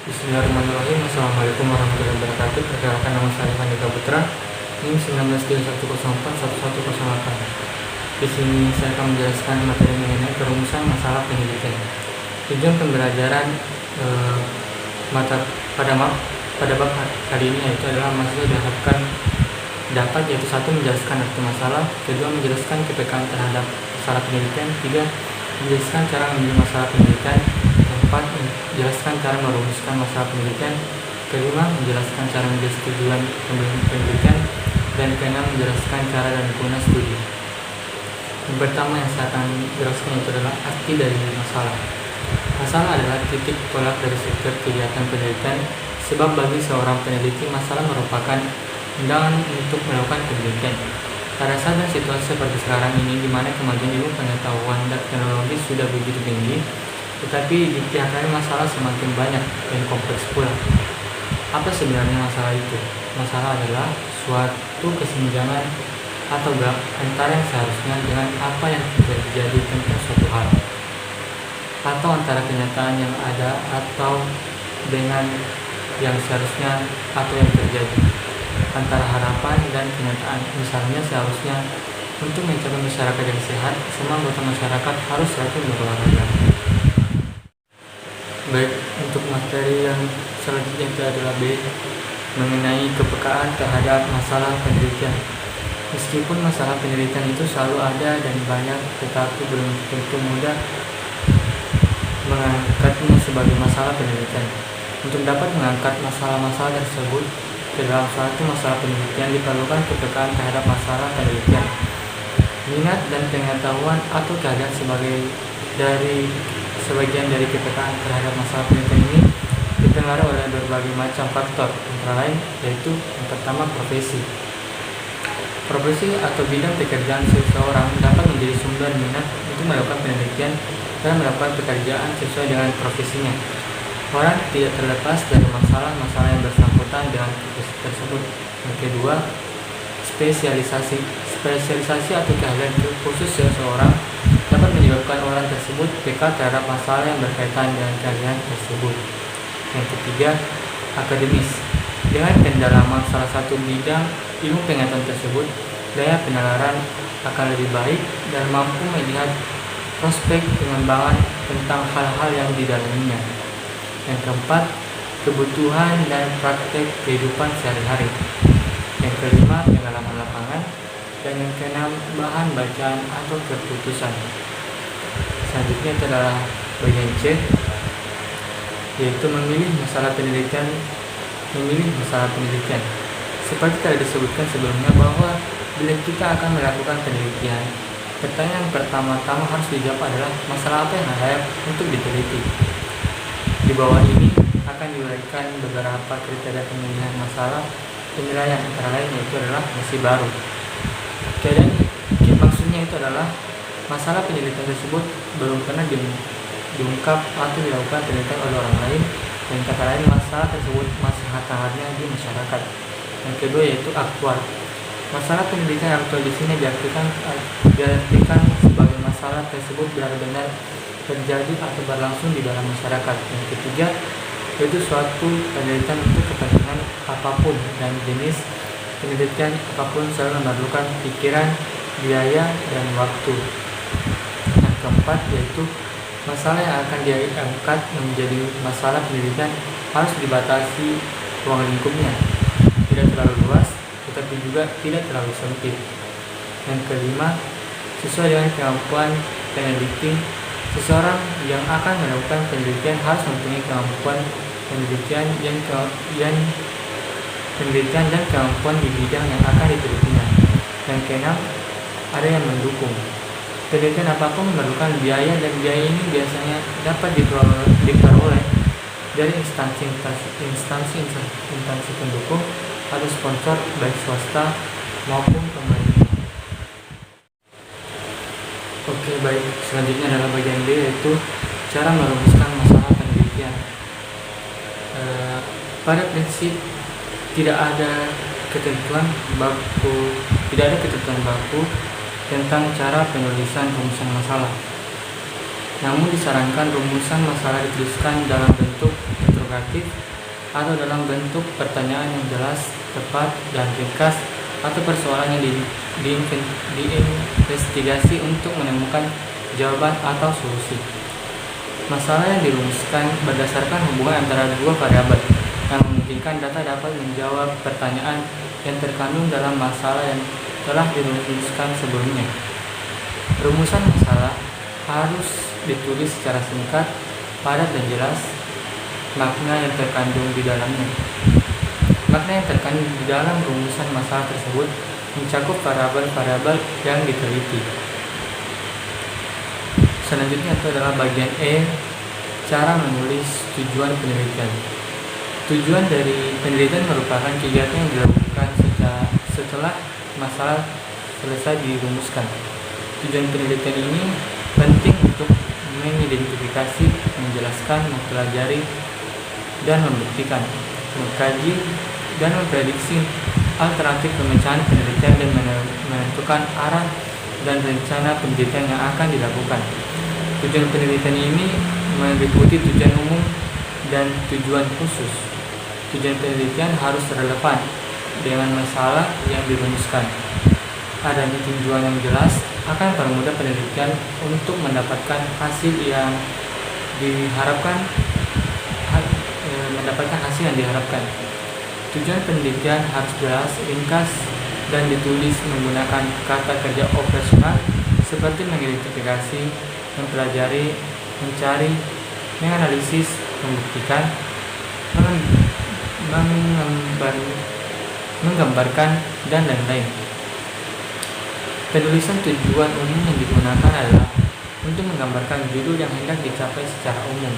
Bismillahirrahmanirrahim. Assalamualaikum warahmatullahi wabarakatuh. Perkenalkan, nama saya Andika Putra, NIM 1931041108. Di sini saya akan menjelaskan materi mengenai perumusan masalah pendidikan. Tujuan pembelajaran mata pada bab kali ini yaitu adalah mahasiswa diharapkan dapat yaitu satu, menjelaskan arti masalah, kedua, menjelaskan kepekaan terhadap masalah pendidikan, tiga, menjelaskan cara mengambil masalah pendidikan, keempat, menjelaskan cara merumuskan masalah pendidikan, kelima, menjelaskan cara menjadi tujuan pendidikan, dan keenam, menjelaskan cara dan guna studi. Yang pertama yang saya akan jelaskan itu adalah arti dari masalah. Masalah adalah titik tolak dari sektor kegiatan pendidikan, sebab bagi seorang peneliti masalah merupakan undangan untuk melakukan penelitian. Pada saat dan situasi seperti sekarang ini, di mana kemajuan ilmu pengetahuan dan teknologi sudah begitu tinggi, tetapi di pihak lain masalah semakin banyak dan kompleks pula. Apa sebenarnya masalah itu? Masalah adalah suatu kesenjangan atau gap antara yang seharusnya dengan apa yang terjadi tentang suatu hal, atau antara kenyataan yang ada atau dengan yang seharusnya atau yang terjadi, antara harapan dan kenyataan. Misalnya, seharusnya untuk mencapai masyarakat yang sehat, semua anggota masyarakat harus rajin berolahraga. Baik, untuk materi yang selanjutnya itu adalah B, mengenai kepekaan terhadap masalah pendidikan. Meskipun masalah pendidikan itu selalu ada dan banyak, tetapi belum tentu mudah mengangkatnya sebagai masalah pendidikan. Untuk dapat mengangkat masalah-masalah tersebut ke dalam suatu masalah pendidikan, diperlukan kepekaan terhadap masalah pendidikan. Minat dan pengetahuan atau keadaan sebagian dari kepekaan terhadap masalah pendidikan ini dipengaruhi oleh berbagai macam faktor, antara lain yaitu yang pertama, profesi. Profesi atau bidang pekerjaan seseorang dapat menjadi sumber minat untuk melakukan penelitian dan melakukan pekerjaan sesuai dengan profesinya. Orang tidak terlepas dari masalah-masalah yang bersangkutan dengan profesi tersebut. Yang kedua, spesialisasi. Spesialisasi atau keahlian khusus seseorang dapat menyebabkan orang tersebut peka terhadap masalah yang berkaitan dengan keahlian tersebut. Yang ketiga, akademis. Dengan pendalaman salah satu bidang ilmu pengetahuan tersebut, daya penalaran akan lebih baik dan mampu melihat prospek pengembangan tentang hal-hal yang didalaminya. Yang keempat, kebutuhan dan praktek kehidupan sehari-hari. Yang kelima, pengalaman lapangan. Dan yang keenam, bahan bacaan atau keputusan. Selanjutnya adalah bagian C, yaitu memilih masalah pendidikan. Seperti telah disebutkan sebelumnya bahwa bila kita akan melakukan penelitian, pertanyaan pertama-tama harus dijawab adalah masalah apa yang layak untuk diteliti. Di bawah ini akan diuraikan beberapa kriteria pemilihan masalah penilaian, antara lain yaitu adalah masih baru. Keadaan maksudnya itu adalah masalah penelitian tersebut belum pernah diungkap atau dilakukan penelitian oleh orang lain, dan kata lain masalah tersebut masih hangat-hangatnya di masyarakat. Yang kedua yaitu aktual. Masalah pendidikan aktual di sini diartikan sebagai masalah tersebut benar-benar terjadi atau berlangsung di dalam masyarakat. Yang ketiga yaitu suatu penelitian untuk kepentingan apapun dan jenis penelitian apapun selalu memerlukan pikiran, biaya, dan waktu. Yang keempat yaitu masalah yang akan diangkat menjadi masalah pendidikan harus dibatasi ruang lingkupnya, tidak terlalu luas tetapi juga tidak terlalu sempit. Yang kelima, sesuai dengan kemampuan peneliti. Seseorang yang akan melakukan penelitian harus mempunyai kemampuan penelitian dan kemampuan di bidang yang akan ditelitinya. Yang keenam, ada yang mendukung. Penelitian apapun memerlukan biaya, dan biaya ini biasanya dapat diperoleh dari instansi pendukung atau sponsor, baik swasta maupun pemerintah. Oke, baik. Selanjutnya adalah bagian B, yaitu cara merumuskan masalah penelitian. Pada prinsip tidak ada ketentuan baku tentang cara penulisan rumusan masalah. Namun disarankan rumusan masalah dituliskan dalam bentuk interogatif atau dalam bentuk pertanyaan yang jelas, tepat, dan ringkas, atau persoalan yang diinvestigasi untuk menemukan jawaban atau solusi. Masalah yang dirumuskan berdasarkan hubungan antara dua variabel yang memungkinkan data dapat menjawab pertanyaan yang terkandung dalam masalah yang telah dirumuskan sebelumnya. Rumusan masalah harus ditulis secara singkat, padat, dan jelas. Makna yang terkandung di dalamnya. Makna yang terkandung di dalam rumusan masalah tersebut mencakup variabel-variabel yang diteliti. Selanjutnya itu adalah bagian E, cara menulis tujuan penelitian. Tujuan dari penelitian merupakan kegiatan yang dilakukan setelah masalah selesai dirumuskan. Tujuan penelitian ini penting untuk mengidentifikasi, menjelaskan, mempelajari, dan membuktikan, mengkaji, dan memprediksi alternatif pemecahan penelitian dan menentukan arah dan rencana penelitian yang akan dilakukan. Tujuan penelitian ini meliputi tujuan umum dan tujuan khusus. Tujuan penelitian harus relevan dengan masalah yang dirumuskan. Adanya tujuan yang jelas akan mempermudah penelitian untuk mendapatkan hasil yang diharapkan. Tujuan penelitian harus jelas, ringkas, dan ditulis menggunakan kata kerja operasional seperti mengidentifikasi, mempelajari, mencari, menganalisis, membuktikan, menggambarkan, dan lain-lain. Penulisan tujuan umum yang digunakan adalah untuk menggambarkan judul yang hendak dicapai secara umum.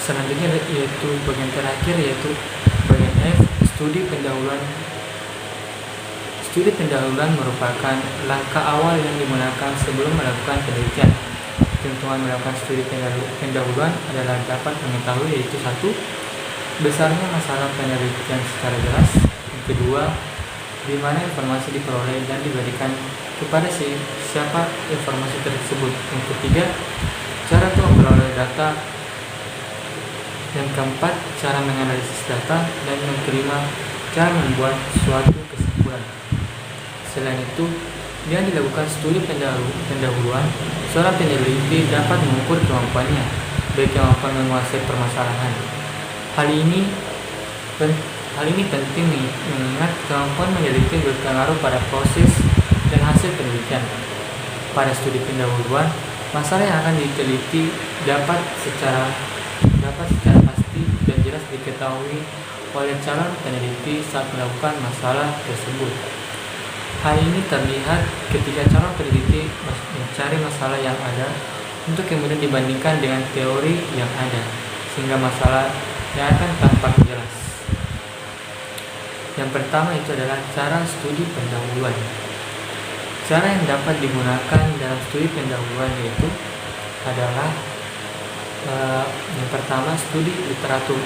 Selanjutnya yaitu bagian terakhir, yaitu bagian F, studi pendahuluan. Studi pendahuluan merupakan langkah awal yang digunakan sebelum melakukan penelitian. Keuntungan melakukan studi pendahuluan adalah dapat mengetahui, yaitu 1. Besarnya masalah penelitian secara jelas. Yang kedua, di mana informasi diperoleh dan diberikan kepada siapa informasi tersebut. Yang ketiga, cara untuk memperoleh data. Yang keempat, cara menganalisis data. Dan yang kelima, cara membuat suatu kesimpulan. Selain itu, dengan dilakukan studi pendahuluan, seorang peneliti dapat mengukur kemampuannya, baik kemampuan menguasai permasalahan. Hal ini penting mengingat kemampuan meneliti berpengaruh pada proses dan hasil penelitian. Pada studi pendahuluan, masalah yang akan diteliti dapat secara pasti dan jelas diketahui oleh calon peneliti saat melakukan masalah tersebut. Hal ini terlihat ketika calon peneliti mencari masalah yang ada untuk kemudian dibandingkan dengan teori yang ada, sehingga masalah yang akan tampak jelas. Yang pertama itu adalah cara studi pendahuluan. Cara yang dapat digunakan dalam studi pendahuluan yaitu adalah yang pertama, studi literatur.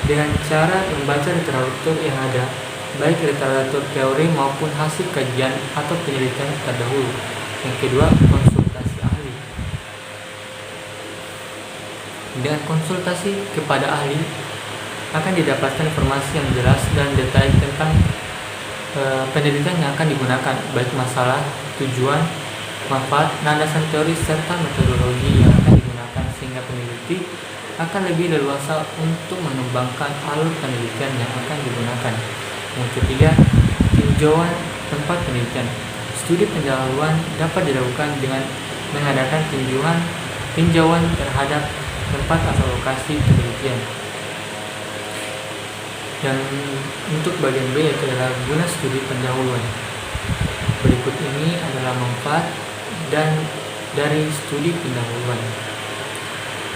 Dengan cara membaca literatur yang ada, baik literatur teori maupun hasil kajian atau penelitian terdahulu. Yang kedua, konsultasi ahli. Dengan konsultasi kepada ahli akan didapatkan informasi yang jelas dan detail tentang penelitian yang akan digunakan, baik masalah, tujuan, manfaat, landasan teori, serta metodologi yang akan digunakan, sehingga peneliti akan lebih leluasa untuk mengembangkan alur penelitian yang akan digunakan. Yang ketiga, tinjauan tempat penelitian. Studi pendahuluan dapat dilakukan dengan mengadakan tinjauan terhadap tempat atau lokasi penelitian. Dan untuk bagian B yaitu adalah guna studi pendahuluan. Berikut ini adalah manfaat dan dari studi pendahuluan.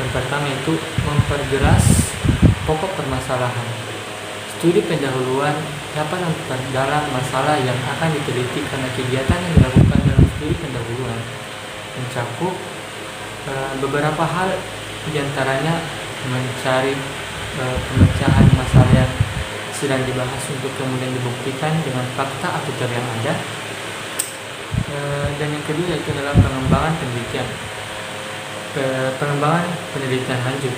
Yang pertama itu memperjelas pokok permasalahan. Studi pendahuluan dapat memperdalam masalah yang akan diteliti karena kegiatan yang dilakukan dalam studi pendahuluan mencakup beberapa hal, diantaranya mencari pemecahan masalah yang sedang dibahas untuk kemudian dibuktikan dengan fakta atau teori yang ada. Dan yang kedua yaitu adalah pengembangan penelitian. pengembangan penelitian lanjut.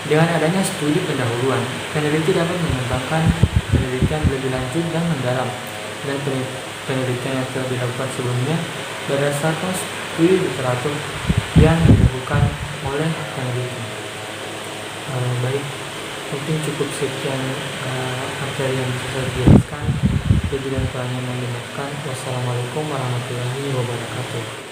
Dengan adanya studi pendahuluan, peneliti dapat mengembangkan penelitian lebih lanjut dan mendalam, dan penelitian yang telah dilakukan sebelumnya berdasarkan studi literatur yang dilakukan oleh peneliti. Baik, mungkin cukup sekian materi yang bisa saya jelaskan. Jadi dan kurangnya mohon dimaafkan. Wassalamualaikum warahmatullahi wabarakatuh.